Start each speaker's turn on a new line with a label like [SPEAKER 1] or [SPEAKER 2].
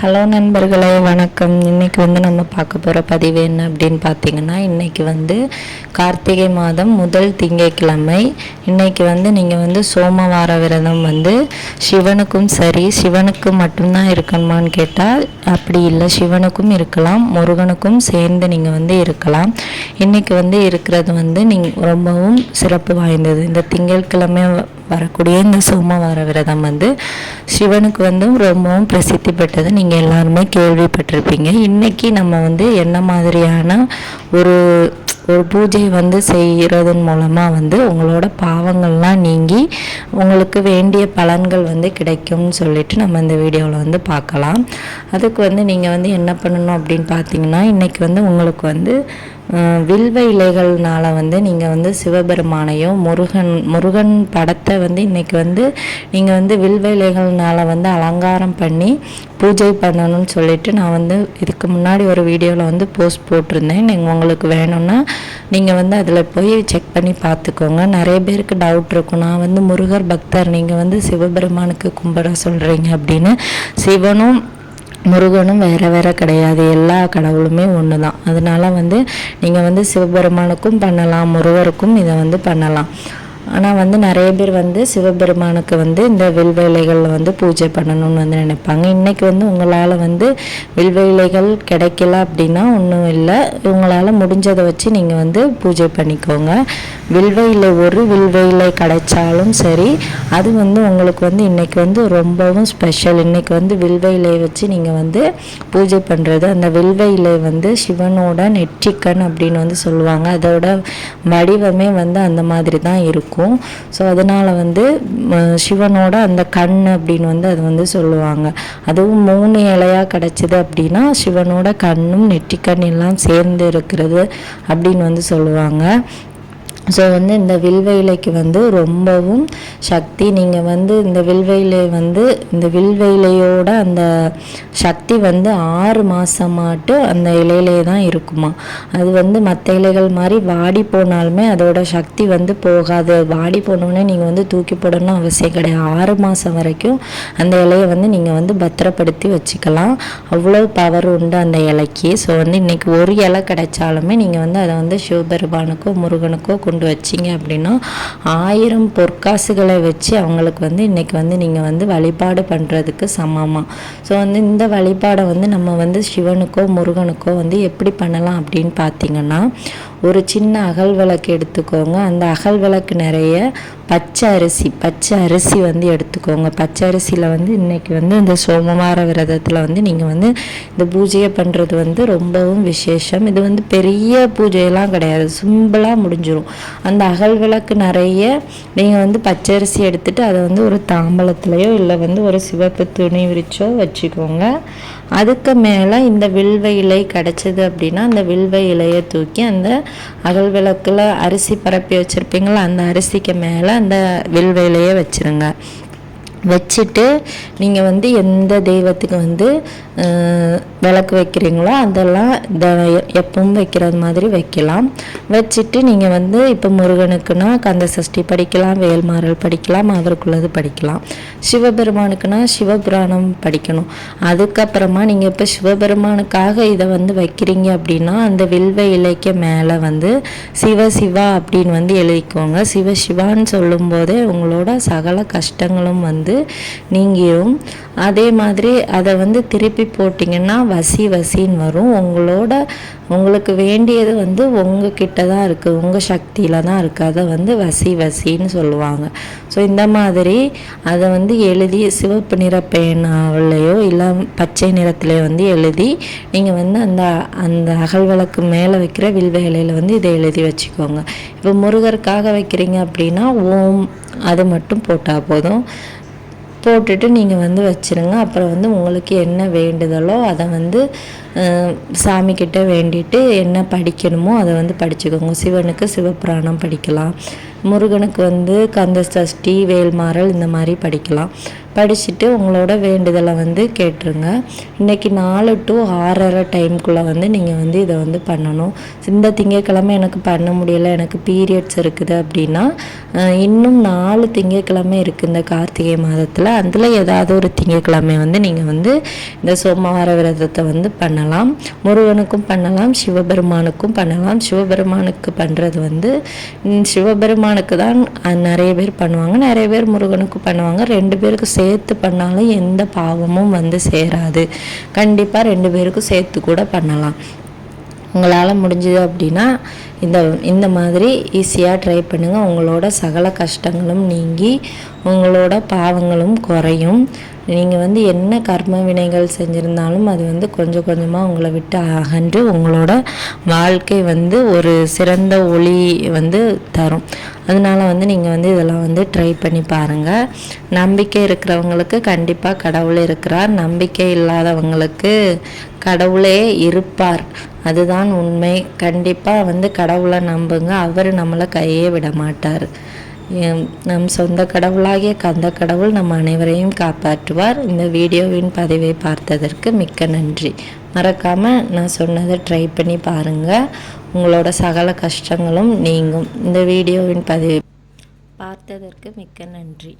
[SPEAKER 1] Hello நண்பர்களே, வணக்கம். இன்றைக்கி நம்ம பார்க்க போகிற பதிவு என்ன அப்படின்னு பார்த்தீங்கன்னா, இன்றைக்கி கார்த்திகை மாதம் முதல் திங்கட்கிழமை. இன்றைக்கி நீங்கள் சோமவார விரதம் சிவனுக்கும் சரி, சிவனுக்கு மட்டும்தான் இருக்கணுமான்னு கேட்டால் அப்படி இல்லை, சிவனுக்கும் இருக்கலாம், முருகனுக்கும் சேர்ந்து நீங்கள் இருக்கலாம். இன்றைக்கி இருக்கிறது நீங்கள் ரொம்பவும் சிறப்பு வாய்ந்தது. இந்த திங்கட்கிழமை வரக்கூடிய இந்த சோமவார விரதம் சிவனுக்கு ரொம்பவும் பிரசித்தி பெற்றது. நீங்கள் எல்லாருமே கேள்விப்பட்டிருப்பீங்க. இன்றைக்கி நம்ம என்ன மாதிரியான ஒரு பூஜை செய்கிறதன் மூலமாக உங்களோட பாவங்கள்லாம் நீங்கி உங்களுக்கு வேண்டிய பலன்கள் கிடைக்கும்னு சொல்லிட்டு நம்ம இந்த வீடியோவில் பார்க்கலாம். அதுக்கு நீங்கள் என்ன பண்ணணும் அப்படின்னு பார்த்தீங்கன்னா, இன்றைக்கி உங்களுக்கு வில்வ இலைகள்னால் நீங்கள் சிவபெருமானையும் முருகன் படத்தை இன்றைக்கி நீங்கள் வில்வ இலைகள்னால் அலங்காரம் பண்ணி பூஜை பண்ணணும்னு சொல்லிட்டு நான் இதுக்கு முன்னாடி ஒரு வீடியோவில் போஸ்ட் போட்டிருந்தேன். நீங்கள் உங்களுக்கு வேணும்னா நீங்கள் அதில் போய் செக் பண்ணி பார்த்துக்கோங்க. நிறைய பேருக்கு டவுட் இருக்கும், நான் முருகர் பக்தர், நீங்கள் சிவபெருமானுக்கு கும்பிட சொல்கிறீங்க அப்படின்னு. சிவனும் முருகனும் வேறு கிடையாது, எல்லா கடவுளுமே ஒன்று தான். அதனால் நீங்கள் சிவபெருமானுக்கும் பண்ணலாம், முருகருக்கும் இதை பண்ணலாம். ஆனால் நிறைய பேர் சிவபெருமானுக்கு இந்த வில்வ இலைகளில் பூஜை பண்ணணும்னு நினைப்பாங்க. இன்றைக்கி உங்களால் வில்வ இலைகள் கிடைக்கல அப்படின்னா ஒன்றும் இல்லை, உங்களால் முடிஞ்சதை வச்சு நீங்கள் பூஜை பண்ணிக்கோங்க. வில்வ இலை ஒரு வில்வ இலை கிடைச்சாலும் சரி, அது உங்களுக்கு இன்றைக்கி ரொம்பவும் ஸ்பெஷல். இன்றைக்கி வில்வ இலையை வச்சு நீங்கள் பூஜை பண்ணுறது. அந்த வில்வ இலை சிவனோட நெற்றிக்கண் அப்படின்னு சொல்லுவாங்க. அதோட வடிவமே அந்த மாதிரி தான் இருக்கும். ஸோ அதனால் சிவனோட அந்த கண் அப்படின்னு அது சொல்லுவாங்க. அதுவும் 3 இலையாக கிடச்சிது அப்படின்னா சிவனோட கண்ணும் நெற்றிக்கண் எல்லாம் சேர்ந்து இருக்கிறது அப்படின்னு சொல்லுவாங்க. ஸோ இந்த வில்வ இலைக்கு ரொம்பவும் சக்தி. நீங்கள் இந்த வில்வ இலை இந்த வில்வ இலையோட அந்த சக்தி 6 மாதமாட்டு அந்த இலையிலே தான் இருக்குமா. அது மற்ற இலைகள் மாதிரி வாடி போனாலுமே அதோட சக்தி போகாது. வாடி போனோடனே நீங்கள் தூக்கி போடணும்னு அவசியம் கிடையாது. 6 மாதம் வரைக்கும் அந்த இலையை நீங்கள் பத்திரப்படுத்தி வச்சுக்கலாம். அவ்வளோ பவர் உண்டு அந்த இலைக்கு. ஸோ இன்றைக்கி ஒரு இலை கிடைச்சாலுமே நீங்கள் அதை சிவபெருமானுக்கோ முருகனுக்கோ கொண்டு வச்சிங்க அப்படின்னா 1000 பொற்காசுகளை வச்சு அவங்களுக்கு இன்றைக்கி நீங்கள் வழிபாடு பண்ணுறதுக்கு சமமாக. ஸோ இந்த வழிபாடை நம்ம சிவனுக்கோ முருகனுக்கோ எப்படி பண்ணலாம் அப்படின்னு பார்த்தீங்கன்னா, ஒரு சின்ன அகல் விளக்கு எடுத்துக்கோங்க. அந்த அகல் விளக்கு நிறைய பச்சை அரிசி எடுத்துக்கோங்க. பச்சை அரிசியில் இன்றைக்கி இந்த சோமவார விரதத்தில் நீங்கள் இந்த பூஜையை பண்ணுறது ரொம்பவும் விசேஷம். இது பெரிய பூஜையெல்லாம் கிடையாது, சிம்பிளாக முடிஞ்சிடும். அந்த அகல் விளக்கு நிறைய நீங்கள் பச்சரிசி எடுத்துகிட்டு அதை ஒரு தாம்பலத்துலையோ இல்லை ஒரு சிவப்பு துணி விரிச்சோ வச்சுக்கோங்க. அதுக்கு மேலே இந்த வில்வ இலை கிடச்சிது அப்படின்னா அந்த வில்வ இலையை தூக்கி அந்த அகல் விளக்கில் அரிசி பரப்பி வச்சுருப்பீங்களா, அந்த அரிசிக்கு மேலே அந்த வில்வ இலையை வச்சுருங்க. வச்சுட்டு நீங்கள் எந்த தெய்வத்துக்கு விளக்கு வைக்கிறீங்களோ அதெல்லாம் எப்பவும் வைக்கிறது மாதிரி வைக்கலாம். வச்சுட்டு நீங்கள் இப்போ முருகனுக்குன்னா கந்த சஷ்டி படிக்கலாம், வேல்மாறல் படிக்கலாம், அவருக்குள்ளது படிக்கலாம். சிவபெருமானுக்குன்னா சிவபுராணம் படிக்கணும். அதுக்கப்புறமா நீங்கள் இப்போ சிவபெருமானுக்காக இதை வைக்கிறீங்க அப்படின்னா அந்த வில்வ இலைக்கு மேலே சிவசிவா அப்படின்னு எழுதிக்கோங்க. சிவசிவான்னு சொல்லும்போதே உங்களோட சகல கஷ்டங்களும் நீங்கிரும். அதே மாதிரி அதை திருப்பி போட்டிங்கன்னா வசின்னு வரும். உங்களுக்கு வேண்டியது உங்ககிட்ட தான் இருக்குது, உங்கள் சக்தியில் தான் இருக்குது. அதை வசின்னு சொல்லுவாங்க. ஸோ இந்த மாதிரி அதை எழுதி சிவப்பு நிற பேனாவிலையோ இல்லை பச்சை நிறத்துலையோ எழுதி நீங்கள் அந்த அகல் விளக்கு மேலே வைக்கிற வில்வ இலையில் இதை எழுதி வச்சுக்கோங்க. இப்போ முருகருக்காக வைக்கிறீங்க அப்படின்னா ஓம் அது மட்டும் போட்டால் போதும். போட்டுட்டு நீங்கள் வச்சுருங்க. அப்புறம் உங்களுக்கு என்ன வேண்டுதலோ அதை சாமிக்கிட்ட வேண்டிட்டு என்ன படிக்கணுமோ அதை படிச்சுக்கோங்க. சிவனுக்கு சிவபுராணம் படிக்கலாம், முருகனுக்கு வந்து கந்த சஷ்டி, வேல்மாறல் இந்த மாதிரி படிக்கலாம். படிச்சுட்டு உங்களோட வேண்டுதலை வந்து கேட்டுருங்க. இன்றைக்கி 4 to 6:30 டைம்குள்ளே வந்து நீங்கள் வந்து இதை வந்து பண்ணணும். இந்த திங்கட்கிழமை எனக்கு பண்ண முடியலை, எனக்கு பீரியட்ஸ் இருக்குது அப்படின்னா இன்னும் 4 திங்கட்கிழமை இருக்குது இந்த கார்த்திகை மாதத்தில். அதில் ஏதாவது ஒரு திங்கட்கிழமை வந்து நீங்கள் வந்து இந்த சோமவார விரதத்தை வந்து பண்ணலாம். முருகனுக்கும் பண்ணலாம், சிவபெருமானுக்கும் பண்ணலாம். சிவபெருமானுக்கு பண்ணுறது வந்து சிவபெருமானுக்கு தான் நிறைய பேர் பண்ணுவாங்க, நிறைய பேர் முருகனுக்கு பண்ணுவாங்க. 2 பேருக்கு சேர்த்து பண்ணாலும் எந்த பாவமும் வந்து சேராது. கண்டிப்பாக 2 பேருக்கும் சேர்த்து கூட பண்ணலாம். உங்களால் முடிஞ்சது அப்படின்னா இந்த மாதிரி ஈஸியாக ட்ரை பண்ணுங்கள். உங்களோட சகல கஷ்டங்களும் நீங்கி உங்களோட பாவங்களும் குறையும். நீங்கள் வந்து என்ன கர்ம வினைகள் செஞ்சுருந்தாலும் அது வந்து கொஞ்சம் கொஞ்சமாக உங்களை விட்டு அகன்று உங்களோட வாழ்க்கை வந்து ஒரு சிறந்த ஒளி வந்து தரும். அதனால வந்து நீங்கள் வந்து இதெல்லாம் வந்து ட்ரை பண்ணி பாருங்கள். நம்பிக்கை இருக்கிறவங்களுக்கு கண்டிப்பாக கடவுள் இருக்கிறார், நம்பிக்கை இல்லாதவங்களுக்கு கடவுளே இருப்பார். அதுதான் உண்மை. கண்டிப்பாக வந்து கடவுளை நம்புங்க, அவர் நம்மளை கையே விட மாட்டார். நம் சொந்த கடவுளாகிய கந்த கடவுள் நம் அனைவரையும் காப்பாற்றுவார். இந்த வீடியோவின் பதிவை பார்த்ததற்கு மிக்க நன்றி. மறக்காமல் நான் சொன்னதை ட்ரை பண்ணி பாருங்கள், உங்களோட சகல கஷ்டங்களும் நீங்கும். இந்த வீடியோவின் பதிவை பார்த்ததற்கு மிக்க நன்றி.